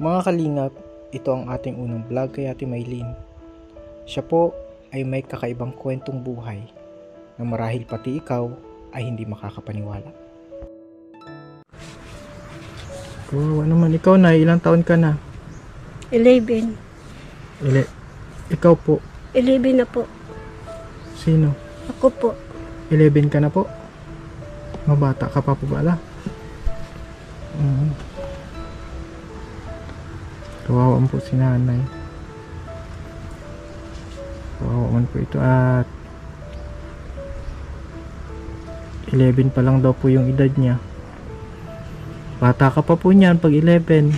Mga kalingap, ito ang ating unang vlog kay Ate Maylin. Siya po ay may kakaibang kwentong buhay na marahil pati ikaw ay hindi makakapaniwala. Kawawa naman, ikaw na, ilang taon ka na? 11. Ikaw po? 11 na po. Sino? Ako po. 11 ka na po? Mabata ka pa po bala? Kawawa po si nanay. Kawawa man po ito at 11 pa lang daw po yung edad niya. Bata ka pa po niyan pag 11.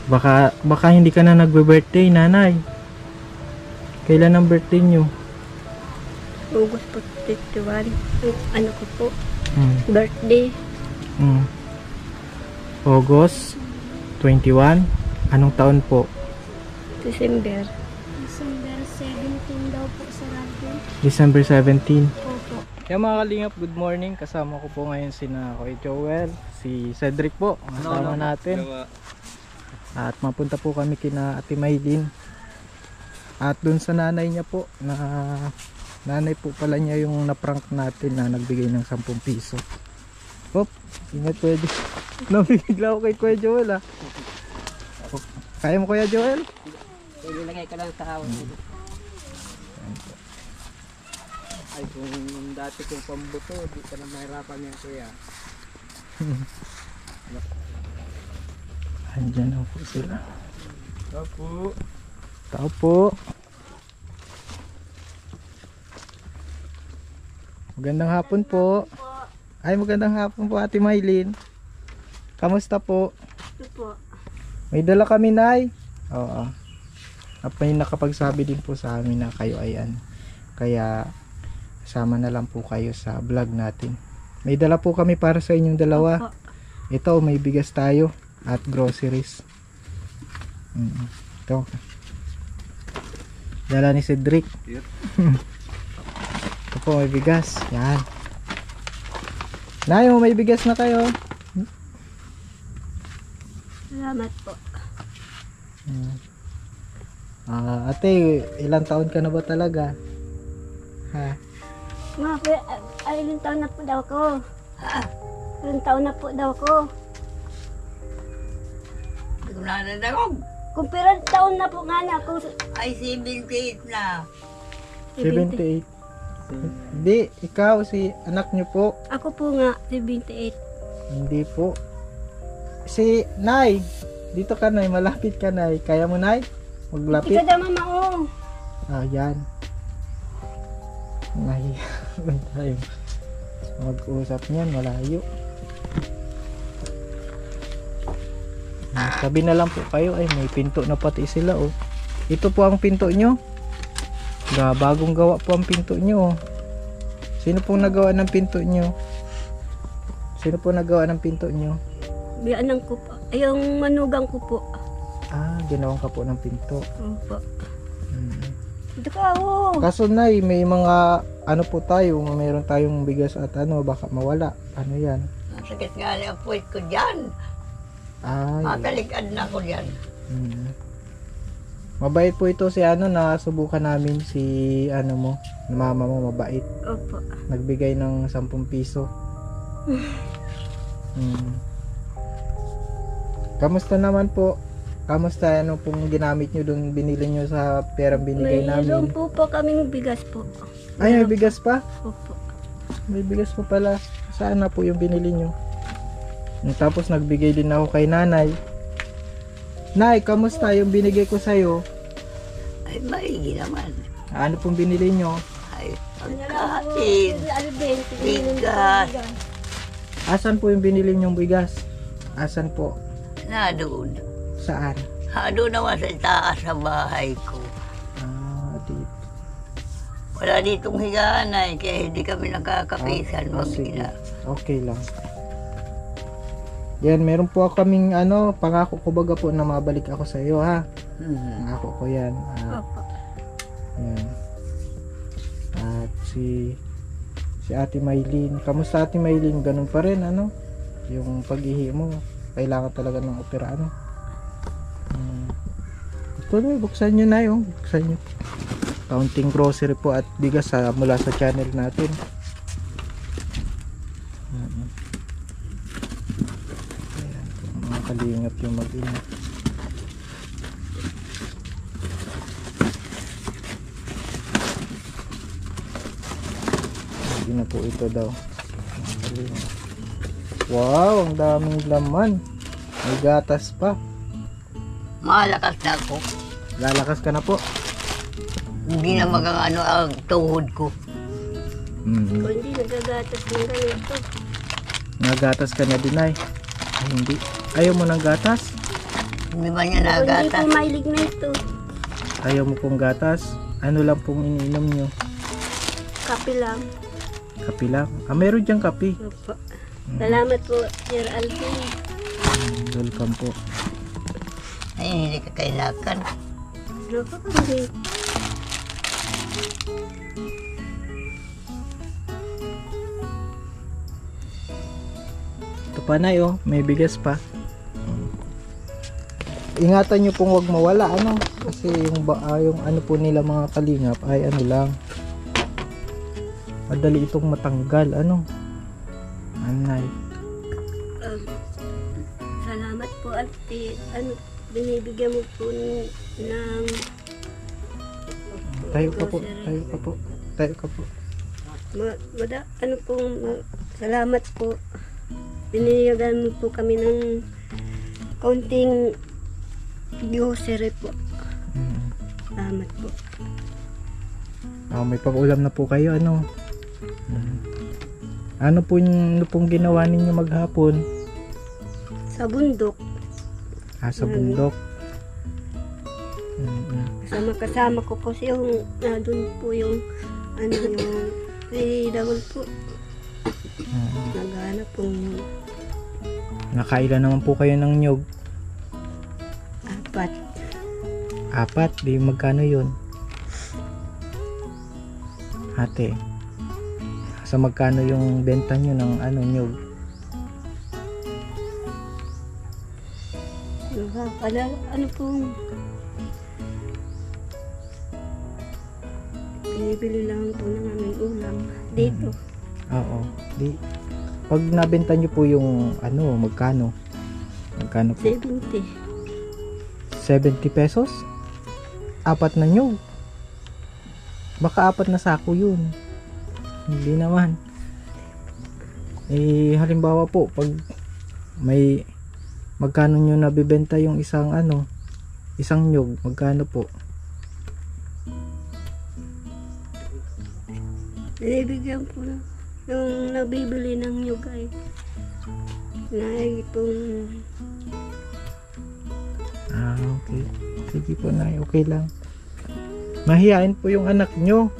Baka hindi ka na nagbe-birthday, nanay. Kailan ang birthday niyo? August po 31. Ano ko po? Birthday. August 21. Anong taon po? December. December 17 daw po sa radyo. December 17. Opo. Kaya mga kalingap, good morning. Kasama ko po ngayon si Kuya Joel, si Cedric po, ang kasama natin. At mapunta po kami kina Ate Maylin. At dun sa nanay niya po, na nanay po pala niya yung naprank natin na nagbigay ng 10 piso. Hop, ingat pwede. Nabigla ako kay Kuya Joel ah. Kaya mo Kuya Joel? Ilagay ka lang sa hawak. Ay, kung dati kong pambuto, di ka na mahirapan yan, kuya. Andyan na po sila. Tao po. Tao po. Magandang hapon po. Ay, magandang hapon po Ate Maylin. Kamusta po? Ito po. May dala kami, Nay. Oo. At may nakapagsabi din po sa amin na kayo ay kaya sama na lang po kayo sa vlog natin. May dala po kami para sa inyong dalawa. Opo. Ito, may bigas tayo at groceries. Ito. Dala ni Cedric. Yep. Ito po, may bigas. Yan. Nayo, may bigas na kayo. Salamat po. Ate, ilang taon ka na ba talaga? Ha? Mga kuya, ilang taon na po daw ko. Ilang taon na po daw ko. Hindi ko na nadagog. Kung pirang taon na po nga na ako. Ay, 78 na. 78. Hindi, ikaw, si anak niyo po. Ako po nga, 78. Hindi po. Si Nay, dito ka Nay, malapit ka Nay. Kaya mo Nay? Maglapit. Ika daw mama oh. Yan. Nahiya tayo. Mag-usap niyan, malayo. Sabi na lang po kayo, ay may pinto na pati sila oh. Ito po ang pinto nyo. Bagong gawa po ang pinto nyo oh. Sino pong nagawa ng pinto nyo? Sino po nagawa ng pinto nyo? Biyanang ko po. Ay, yung manugang ko po. Ginawan ka po ng pinto. Opo. Ito ka oh. Kaso Nay, may mga ano po tayo, mayroon tayong bigas at baka mawala. Ano yan? Sakit nga na ang puwit ko dyan. Matalikad na ko dyan. Mabait po ito si nasubukan namin si mo, mama mo mabait. Opo. Nagbigay ng 10 piso. Kamusta naman po? Kamusta pong ginamit nyo doon, binili nyo sa perang binigay Mayroon namin? po kaming bigas po. Ay, may bigas pa? Opo. May bigas pa pala. Saan na po yung binili nyo? Tapos nagbigay din ako kay nanay. Nay, kamusta yung binigay ko sa'yo? Ay, maigi naman. Ano pong binili nyo? Ay, pagkain. Bigas. Asan po yung binili nyong bigas? Asan po? Na doon. Saan? Doon naman sa itaas sa bahay ko. Dito. Wala ditong higaan ay, kaya hindi kami nakakapisan Sige. mag-ina. Okay lang. Yan, meron po kaming pangako ko baga po na mabalik ako sa iyo ha. Pangako ko yan. Opo. Yan. At si Ate Maylin. Kamusta Ate Maylin? Ganun pa rin yung pag-ihi mo, kailangan talaga ng opera, ano. Ito na, buksan nyo na yung, buksan nyo. Kaunting grocery po at bigas mula sa channel natin. Ayan, mga kalingap yung mag-ingat. Hindi na po ito daw. Wow, ang daming laman. May gatas pa. Malakas na ako. Lalakas ka na po. Hindi na magano ang tuhod ko. Kung hindi nagagatas ng ganito. Nagatas ka na din ay. Ay, hindi. Ayaw mo ng gatas? Hindi ba niya Kung hindi nagatas? po mailig na ito. Ayaw mo pong gatas? Ano lang pong iniinom nyo? Kape lang. Kape lang? Ah, meron diyang kape. Opo. Salamat po, Sir Alvin. Welcome po. Ay, hindi ka kailangan. Nakakandi. Ito pa na oh, may bigas pa. Ingatan nyo pong wag mawala, ano? Kasi yung ano po nila mga kalingap ay ano lang. Madali itong matanggal, ano? Anay. Salamat po at binibigyan mo po ng Tayo ka po, tayo ka po. Tayo ka po. salamat po. Binibigyan mo po kami ng kaunting grocery po. Salamat po. May pag-ulam na po kayo, ano? Ano pong ginawa ninyo maghapon? Sa bundok. Sa bundok. Kasama ko po yung doon po yung yung dagol po. Naghanap po Nakailan naman po kayo ng nyog? 4. 4? Di magkano yun? Ate, sa magkano yung benta nyo ng nyog? Ano pong binibili lang po ng aming ulam dito. Oo. Di, pag nabenta nyo po yung magkano? Magkano po? 70. 70 pesos? 4 na nyog. Baka 4 na sako yun. Hindi naman. Halimbawa po, pag may magkano nyo nabibenta yung isang nyog, magkano po? Binibigyan po yung nabibili ng nyug ay itong Okay. Sige po na, okay lang. Mahiyain po yung anak nyo.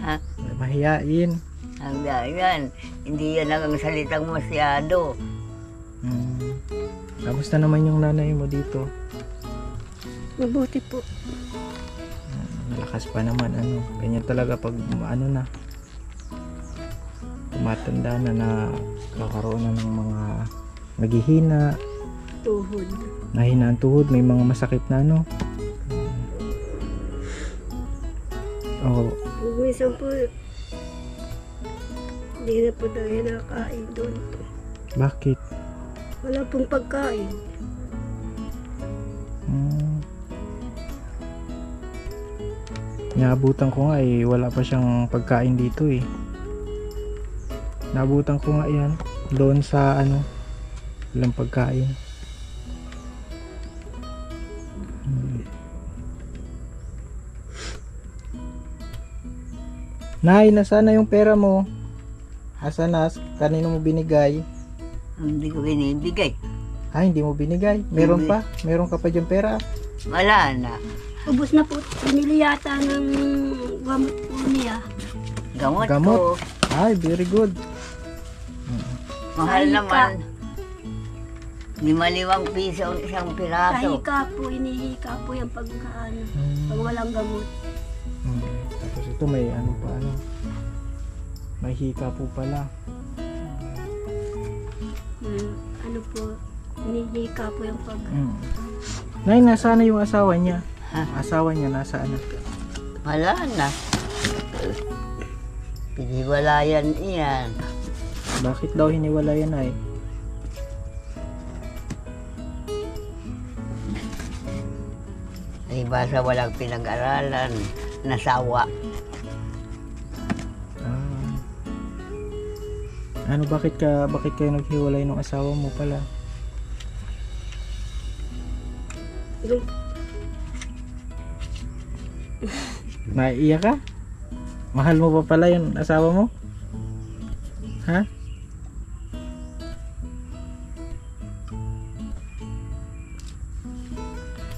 Ha? Mahiyain. Ang yan. Hindi yan ang salitang masyado. Kamusta naman yung nanay mo dito? mabuti po. Malakas pa naman, ganyan talaga pag na tumatanda na kakaroon na ng mga naghihina, Tuhod. nahina ang tuhod, may mga masakit na Minsan po hindi na po tayo nakain doon. Bakit? Wala pong pagkain. Naabutan ko nga wala pa siyang pagkain dito Naabutan ko nga yan doon sa walang pagkain. Nay, nasaan na yung pera mo? Asan na? Kanino mo binigay? Hindi ko binibigay. Hindi mo binigay? Meron pa? Meron ka pa dyan pera? Wala na. Ubus na po. Binili yata ng gamot po niya. Gamot Gamot? ko. Ay, very good. Mahal Kahika. naman. 5 piso ang isang piraso. Kahika po, inihika po yung pag walang gamot. Tapos ito may may hika po pala. Ano po, hinihika po yung pag... Nay, nasaan na yung asawa niya? Ha? Asawa niya, nasaan na? Wala na. Piniwalayan iyan. Bakit daw hiniwalayan ay? Ay basta walang pinag-aralan. Nasawa. Ano, bakit kayo naghiwalay ng asawa mo pala? Naiiyak ka? Mahal mo pa pala yung asawa mo? Ha?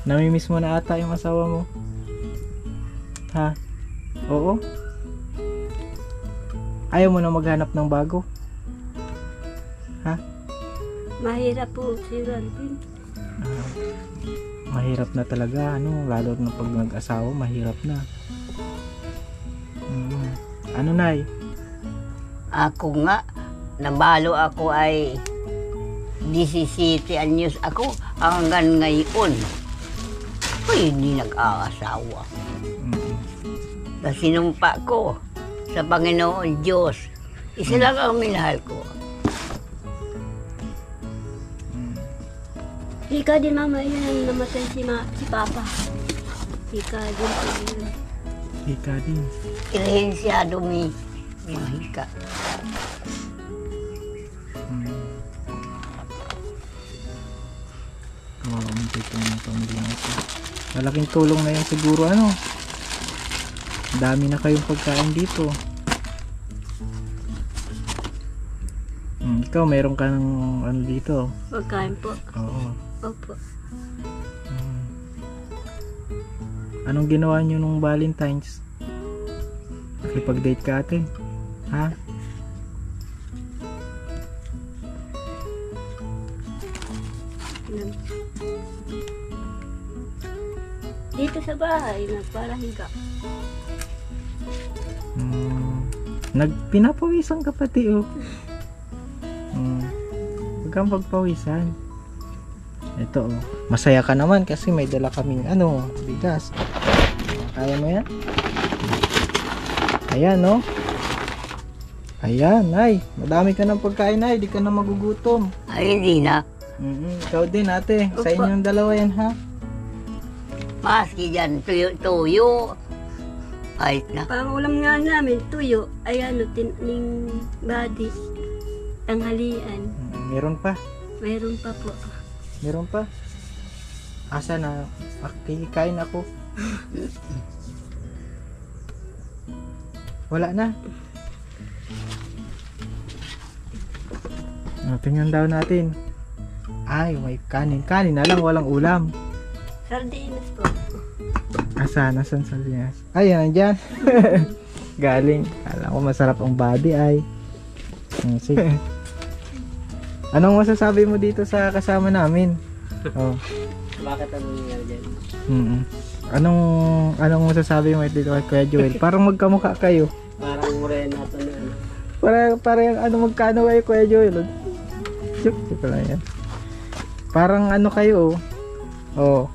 Namimiss mo na ata yung asawa mo? Ha? Oo? Ayaw mo na maghanap ng bago? Ha? Mahirap po si Rantin. Mahirap na talaga, ano, lalo na pag nag-asawa, mahirap na. Ano, Nay? Ako nga, nabalo ako ay 17 anyos ako hanggang ngayon. Ay, hindi nag-aasawa. Sa sinumpa ko sa Panginoon Diyos, isa lang ang minahal ko. Hika din mama, yun ang namatay si Papa. Hika din po yun. Hika din. Kirehensyado mi mga hika. Malaking tulong na yan siguro, ano. Dami na kayong pagkain dito. Ikaw, meron ka ng ano dito? Pagkain po. Oo. Opo. Anong ginawa nyo nung Valentine's? Nakipag-date ka ate? Ha? Dito sa bahay, nagparahiga. Pinapawisan ka pati, oh. Huwag kang pagpawisan. Ito, oh. Masaya ka naman kasi may dala kaming ano, bigas. Kaya mo yan? Ayan, no? Ayan, ay. Madami ka ng pagkain, ay. Di ka na magugutom. Ay, hindi na. Ikaw din, ate. Sa inyong dalawa yan, ha? Maski dyan, tuyo. Ay, na. Pang ulam nga namin, tuyo, ay ano, tining body, tanghalian. Meron pa. Mayroon pa po. Meron pa. Asa na? Kikain ako. Wala na. Tingnan daw natin. Ay, may kanin. Kanin na lang, walang ulam. Sardinas po. Asa? Nasaan sardinas? Ay, yan, nandyan. Galing. Alam ko masarap ang body ay. Sige. Anong masasabi mo dito sa kasama namin? Oh. Bakit ano nangyari dyan? Anong masasabi mo dito kay Kuya Joel? Parang magkamukha kayo. Parang morena to na ano. Parang ano magkano kayo Kuya Joel? Joke lang yan. Parang ano kayo oh.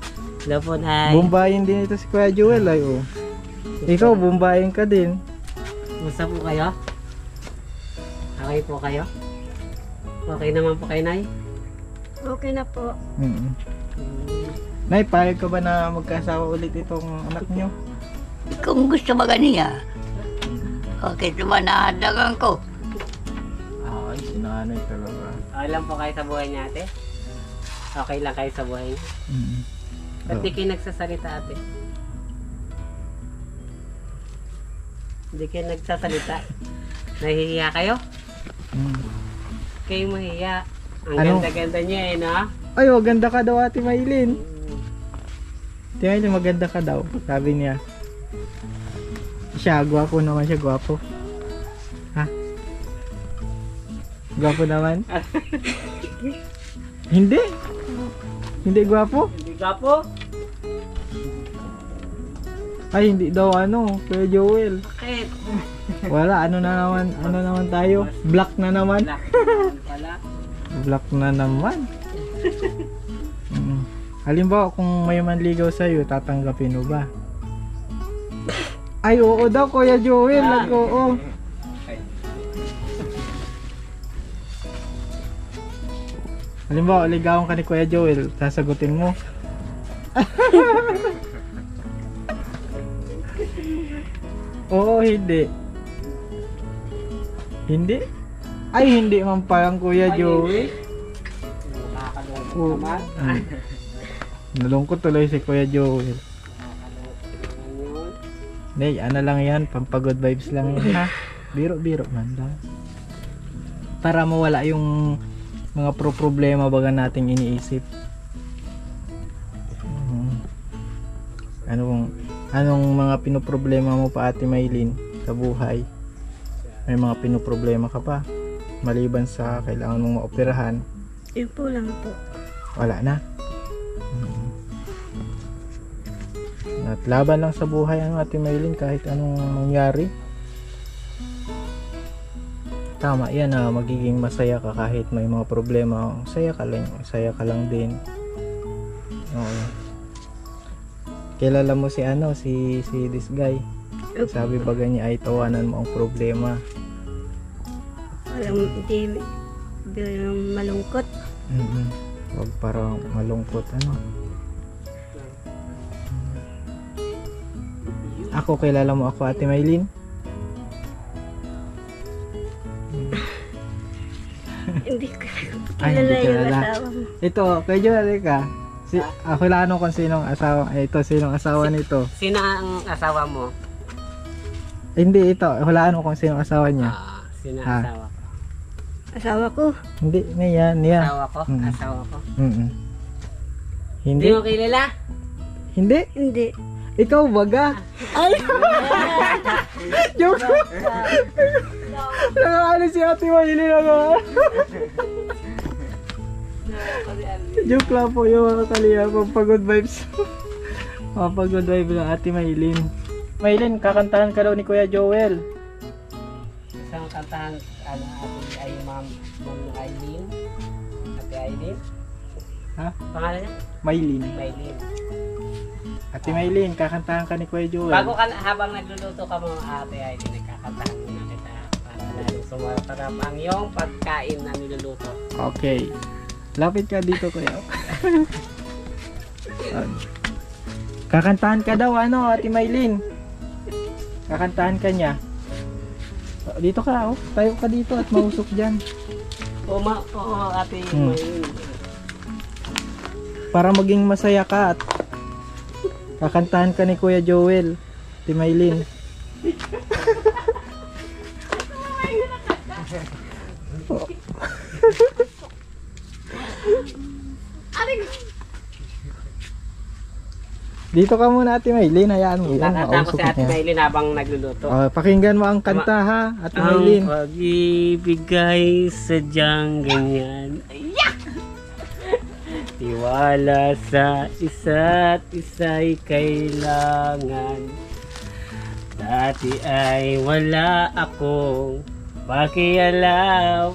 Hello po, Nay. Bumbayin din ito si Kuya Joel ay oh. Ikaw bumbayin ka din. Musta po kayo? Okay po kayo? Okay naman po kayo, Nay? Okay na po. Nay, payag ka ba na magkasawa ulit itong anak nyo? Kung gusto maganiya, okay naman nahadagan ko. Ay, sinanay talaga. Okay lang po kayo sa buhay niya, ate? Okay lang kayo sa buhay niya? Ba't di kayo nagsasalita, ate? Hindi kayo nagsasalita? Nahihiya kayo? Kayo mahiya. Ang Ano? ganda-ganda niya eh, no? Ay, maganda ka daw Ate Maylin. Ate Maylin, maganda ka daw. Sabi niya. Siya, gwapo naman siya, gwapo. Ha? Gwapo naman? Hindi. Hindi gwapo? Hindi ka po? Ay, hindi daw ano, Kuya Joel. Bakit? Wala, ano naman tayo? Black na naman. Black naman pala. Black na naman. Halimbawa, kung may manligaw sa'yo, tatanggapin mo ba? Ay, oo daw, Kuya Joel. Oo. Halimbawa, ligawan ka ni Kuya Joel, sasagutin mo. Oo, hindi. Hindi? Ay, hindi man parang Kuya Joey. Nakakalungkot Oo. naman. Nalungkot tuloy si Kuya Joey. Nakakalungkot naman yun. Nay, ano lang yan, pampagod vibes lang yan ha. Biro-biro man lang. Para mawala yung mga problema baga nating iniisip. Anong mga pinoproblema mo pa, Ate Maylin, sa buhay? May mga pinoproblema ka pa? Maliban sa kailangan mong maoperahan? Yun po lang po. Wala na. At laban lang sa buhay ang Ate Maylin kahit anong mangyari. Tama yan na magiging masaya ka kahit may mga problema. Saya ka lang din. Oo. Kilala mo si this guy. Sabi baga niya ay tawanan mo ang problema. Walang hindi malungkot. Huwag parang malungkot Ako, kilala mo ako, Ate Maylin? Hindi ko Ay, hindi kilala yung kilala. asawa mo. Ito, kay Joel ka. Kilala kung sinong asawa. Sinong asawa nito. Sino ang asawa mo? Hindi, ito. Hulaan mo kung sinong asawa niya. Sino Ah. asawa ko? Asawa ko. Hindi, niya. Asawa ko? Mm. Asawa ko? Hindi. Hindi mo kilala? Hindi. Hindi. Ikaw baga. Ay! Joke! Nakakano si Ate Maylin ako. Joke lang po yung mga kaliya. Pampagod vibes. Pampagod vibes ng Ate Maylin. Maylin, kakantahan ka daw ni Kuya Joel. Isang kantahan, ate ay Ma'am Aileen. Ate Aileen? Ha? Pangalan niya? Maylin. Aileen. Ate Maylin, kakantahan ka ni Kuya Joel. Bago ka, habang nagluluto ka mga ate Aileen, nagkakantahan muna kita para lalong sumarap ang iyong pagkain na niluluto. Okay. Lapit ka dito, Kuya. Kakantahan ka daw, Ate Maylin. Kakantahan ka niya. Dito ka, tayo ka dito at mausok dyan. Oo, ate Aileen. Para maging masaya ka at kakantahan ka ni Kuya Joel, Ate Maylin. Dito ka muna, Ate Maylin, hayaan mo yan. Nakanta ko mausok si Ate niya. Maylin habang nagluluto. Pakinggan mo ang kanta ha, Ate Maylin. Ang pag-ibig ay sadyang ganyan. Tiwala sa isa't isa'y kailangan. Dati ay wala akong pakialam.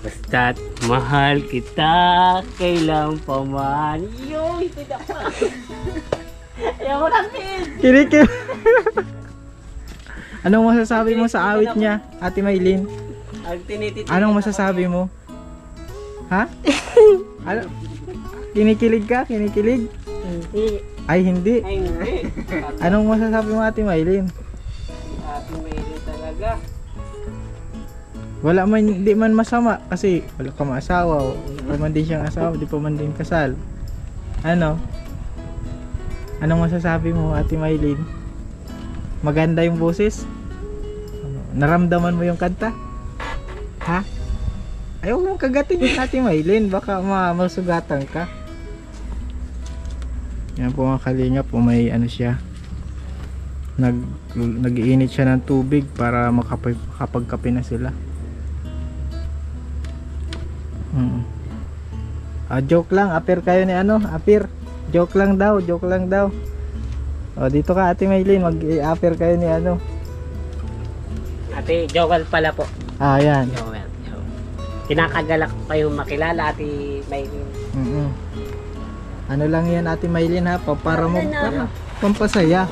Basta't mahal kita kailan pa man. Yoy, pinapa. Ayaw ko lang din. Kinikip. Anong masasabi mo sa awit niya, Ate Maylin? Anong masasabi mo? Ha? Ano? Kinikilig ka? Kinikilig? Hindi. Ay, hindi. Ay, hindi. Anong masasabi mo, Ate Maylin? Ate Maylin talaga. Wala man, di man masama kasi wala ka maasawa, wala pa man din siyang asawa, di pa man din kasal. Ano? Anong masasabi mo, Ate Maylin? Maganda yung boses? Naramdaman mo yung kanta? Ha? Ayaw mong kagatin yung Ate Maylin, baka masugatan ka. Yan po mga kalinga po, may ano siya, nag-iinit siya ng tubig para makapagkape na sila. Joke lang, apir kayo ni apir. Joke lang daw. Dito ka, Ate Maylin, mag-apir kayo ni Ate Joel pala po. Yan. Joel. kinakagalak ko kayong makilala, Ate Maylin. Ano lang yan, Ate Maylin ha, para mo pampasaya.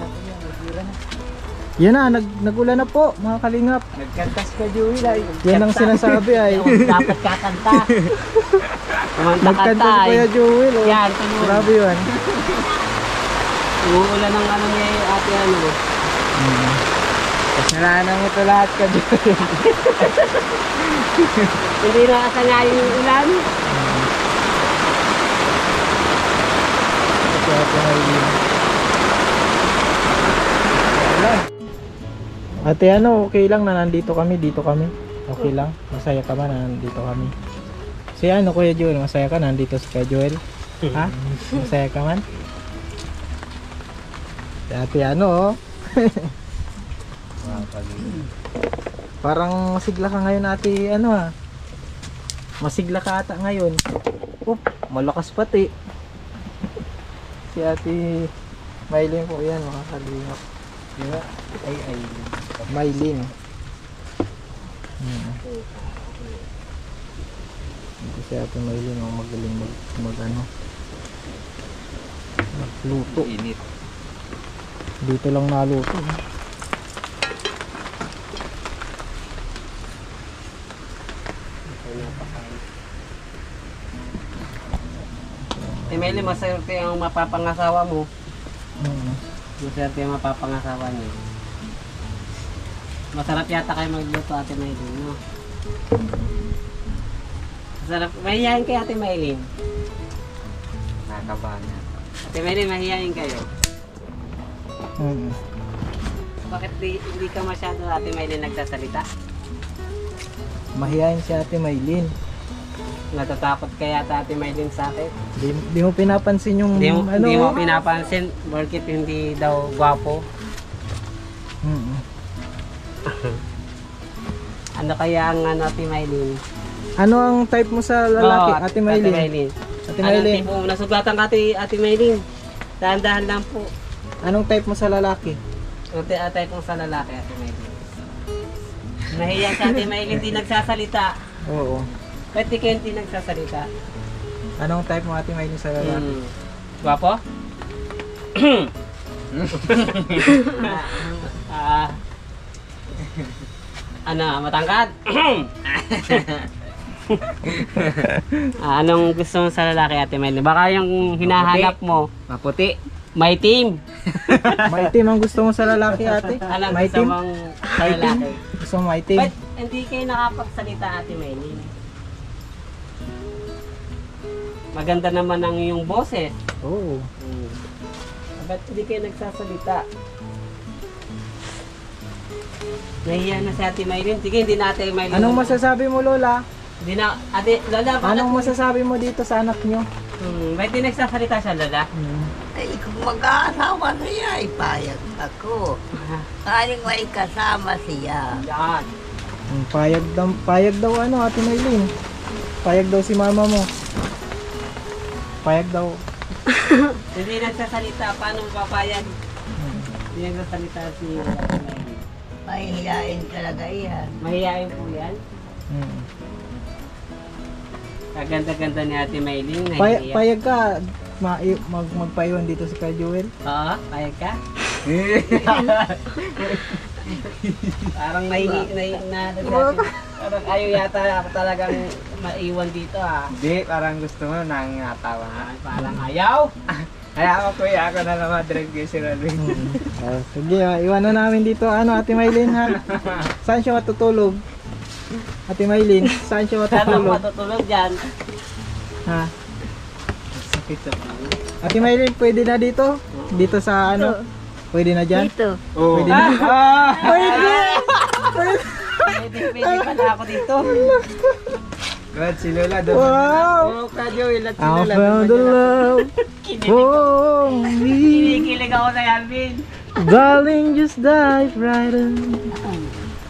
Yan na, nagulan na po mga kalingap. Nagkantas ka, Joey. Yan ang sinasabi ay. Dapat kakanta. Nagkanta si Kuya Joel. Oh. Yan, tanong. Grabe yun. Umuulan ng ano niya yung ate ano. Kasalanan mo ito lahat ka Joel. Hindi na kasangayin yung ulan. Ate ano, okay lang na nandito kami, dito kami. Okay lang, masaya ka ba na nandito kami? Si ano Kuya Joel, masaya ka nandito si Kuya Joel? Ha? Masaya ka man? Si Ate ano oh. Parang masigla ka ngayon Ate ano ha? Masigla ka ata ngayon. Malakas pati. Si Ate Maylin po yan, makakalingap. Diba? Ay. Maylin. Ito si Ate Maylin ang magaling magluto. Init. Dito lang naluto. Maylin, maswerte ang mapapangasawa mo. Maswerte ang mapapangasawa niyo. Masarap yata kayo magluto, Ate Maylin, no? Masarap. Mahihayin kayo, Ate Maylin. Nakakabahan niya. Ate Maylin, mahihayin kayo. Bakit hindi ka masyado, Ate Maylin, nagsasalita? Mahihayin si Ate Maylin. Natatakot kaya Ate Maylin sa akin? Di mo pinapansin yung Hindi mo pinapansin, bakit hindi daw gwapo? Ano kaya ang Ate Maylin? Ano ang type mo sa lalaki, Ate Maylin? Ate Maylin. Ano tipo, nasugatan ka Ate Maylin? Dahan-dahan lang po. Anong type mo sa lalaki? Ano type mo sa lalaki, Ate Maylin? Nahiya sa Ate Maylin, hindi nagsasalita. Oo. Ba't di kayo hindi nagsasalita? Anong type mo Ate Maylin sa lalaki? Gwapo? Ano, matangkad? Anong gusto mo sa lalaki, Ate Maylin? Baka yung hinahanap mo, Maputi. may team. Maitim ang gusto mo sa lalaki, Ate? Anong gusto Maitim? mong sa lalaki? Gusto mo maitim? Ba't hindi kayo nakapagsalita, Ate Maylin? Maganda naman ang iyong boses. Oo. Ba't hindi kayo nagsasalita? Nahiya na si Ate Maylin. Sige, hindi na Ate Maylin. Anong masasabi mo, Lola? Hindi na, Ate, Lola, bakit? Anong masasabi mo dito sa anak nyo? Ba't di nagsasalita siya, Lola? Ay, kung mag-aasawa siya, ipayag ako. Kaling may kasama siya. Yan. Payag daw ano, Ate Maylin? Payag daw si mama mo. Payag daw. Hindi nagsasalita. Paano papayag? Hindi nagsasalita si Ate Maylin. Mahihiyain talaga yan. Mahihayin po yan. Kaganda-ganda ni Ate Maylin. Payag ka. Magpaiwan dito si Kuya Joel. Oo, payag ka? Parang parang ayaw yata ako talagang maiwan dito ah. Hindi, parang gusto mo nangatawa na. Parang ayaw. Kaya ako kuya, ako na naman direct kayo si Rodrigo. Sige, iwan na namin dito. Ano, Ate Maylin ha? Saan siya matutulog? Ate Maylin, saan siya Saan ako matutulog? matutulog dyan? Ha? Ate Maylin, pwede na dito? Dito sa ano? Pwede na dyan? Dito. Oh. Pwede na? Pwede pala ako dito. God, si Lola doon. Wow! Oh, Ka Joel at si I Lola. found the love for me. Kinikilig ako sa Alvin. Darling, just dive right in.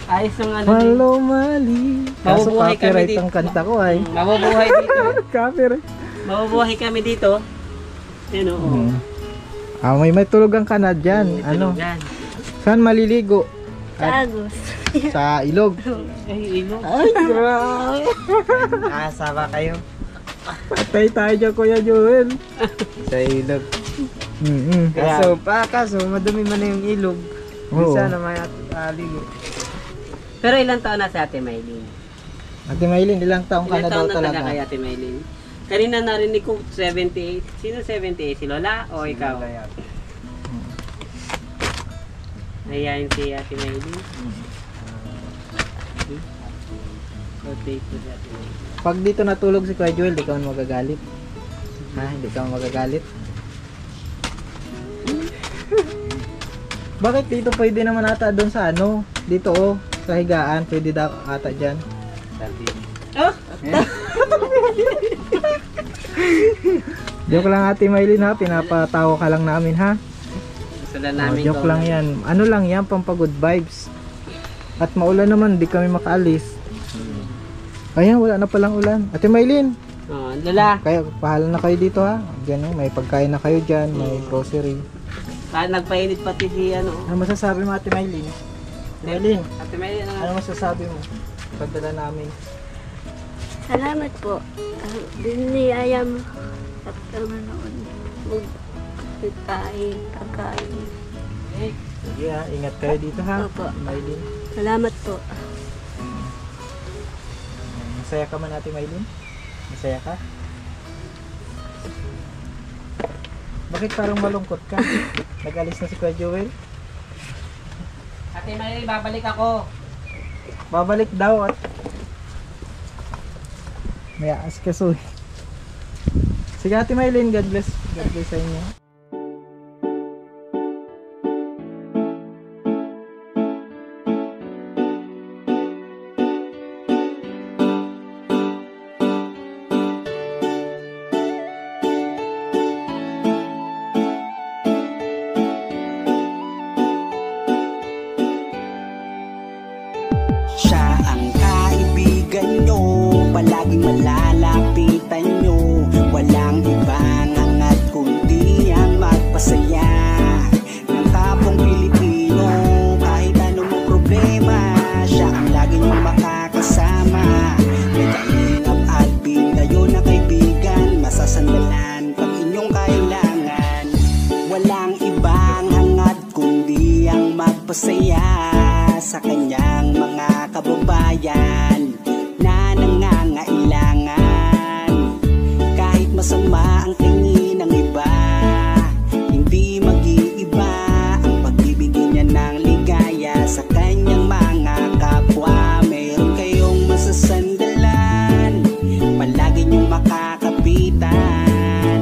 Ayos ng ano din. Follow Mali. Kaso Mabubuhay kami copyright dito. ang kanta ko ay. Mabubuhay dito. Copyright. Mabubuhay kami dito. Yan oo. May tulugan ka na dyan. Ano? Yan. Saan maliligo? Tagos. Sa ilog. Ay, ilog. Ay, grabe. Nakasama kayo. Patay tayo dyan, Kuya Joel. Sa ilog. Kaso madumi man na yung ilog. Oo. Sana may aligo. Pero ilang taon na si Ate Maylin? Ate Maylin, ilang taong ka Ilang na daw taon na talaga talaga? kay Ate Maylin? Kanina narinig ko 78. Sino 78? Si Lola o ikaw? Ayan si Ate Maylin. Birthday ko si Ate Maylin. Pag dito natulog si Kuya Joel, di ka man magagalit. Ha? Hindi ka man magagalit. Bakit dito pwede naman ata doon sa ano? Dito oh, sa higaan. Pwede daw ata dyan. Oh! Joke lang Ate Maylin ha. Pinapatawa ka lang namin ha. Gusto lang Oh, namin joke lang yan. Ano lang yan, pampagood vibes. At maulan naman, di kami makaalis. Ayan, wala na palang ulan. Ate Maylin, Oh, Lola. kaya pahala na kayo dito ha. Diyan, oh, may pagkain na kayo dyan, may grocery. Nagpainit pati si ano. Ano masasabi mo Ate Maylin? Maylin, Ate Maylin, ano masasabi mo? Pagdala namin. Salamat po. Biniyaya mo. At noon. Pagkain. Sige ha, ingat kayo dito ha. Opo. Ate Maylin. Salamat po. Masaya ka man Ate Maylin? Masaya ka? Bakit parang malungkot ka? Nag-alis na si Kuya Joel? Ate Maylin, babalik ako. Babalik daw at may aaskaso. Sige Ate Maylin, God bless. God bless sa inyo. Siya ang kaibigan nyo, palaging malalapitan nyo. Walang ibang angat kundi ang magpasaya ng kapong Pilipino. Kahit anong problema, siya ang lagi nyo makakasama. May Kalingap Alvin, kayo na kaibigan, masasandalan pag inyong kailangan. Walang ibang hangat kundi ang magpasaya sa kanyang mga kababayan na nangangailangan. Kahit masama ang tingin ng iba, hindi mag-iiba ang pagbibigay niya ng ligaya sa kanyang mga kapwa. Meron kayong masasandalan, palagi niyong makakapitan.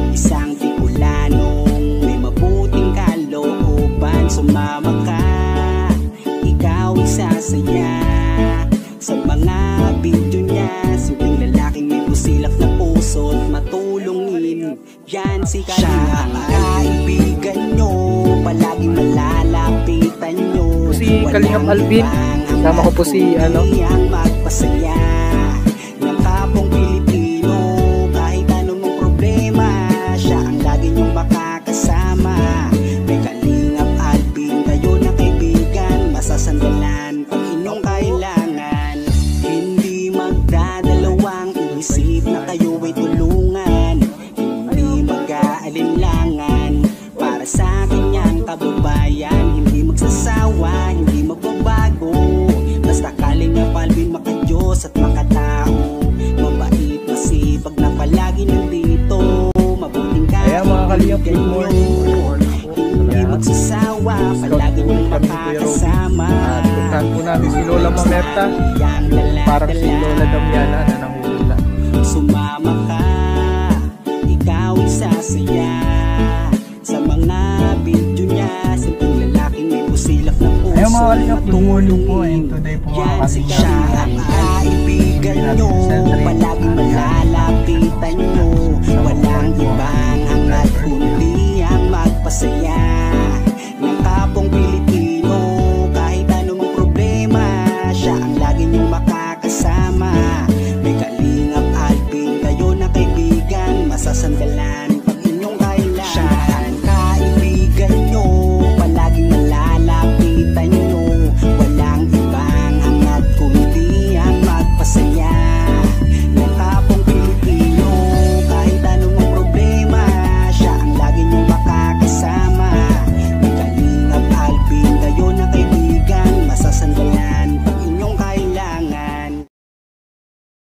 Isang Bicolanong may mabuting kalooban, sumama ka, ikaw isasaya sa mga video niya. Simpleng lalaking may busilak na puso't matulungin, yan si Kalingap. Siya ang kaibigan nyo, palaging malalapitan nyo. Si Kalingap Alvin, kasama ko po si ano, ang magpasaya ng kapong Pilipino. Kahit anong problema, siya ang lagi nyong makakasama. May Kalingap Alvin, kayo na kaibigan, masasandalan pag inyong kailangan. Hindi magdadalawang iisip na kayo ay tulungan. Hindi mag-aalinlangan para sa kanyang kababayan. Hindi magsasawa, hindi magbabago. Basta Kalingap Alvin, makadiyos at makatao. Mabait, masipag na palagi nandito. Mabuting Ayan mga Kalingap, good morning. hindi magsasawa, palagi niyong makakasama. At puntahan po namin si Lola Mamerta. Parang si Lola Damiana na nanguhula. Sumama ka, ikaw isasaya sa mga video niya. Simpleng lalaking may busilak na puso. Ayan mga Kalingap, good morning po. And today po mga Yan si Kalingap, siya ang kaibigan nyo, palagi malalapitan nyo. Wala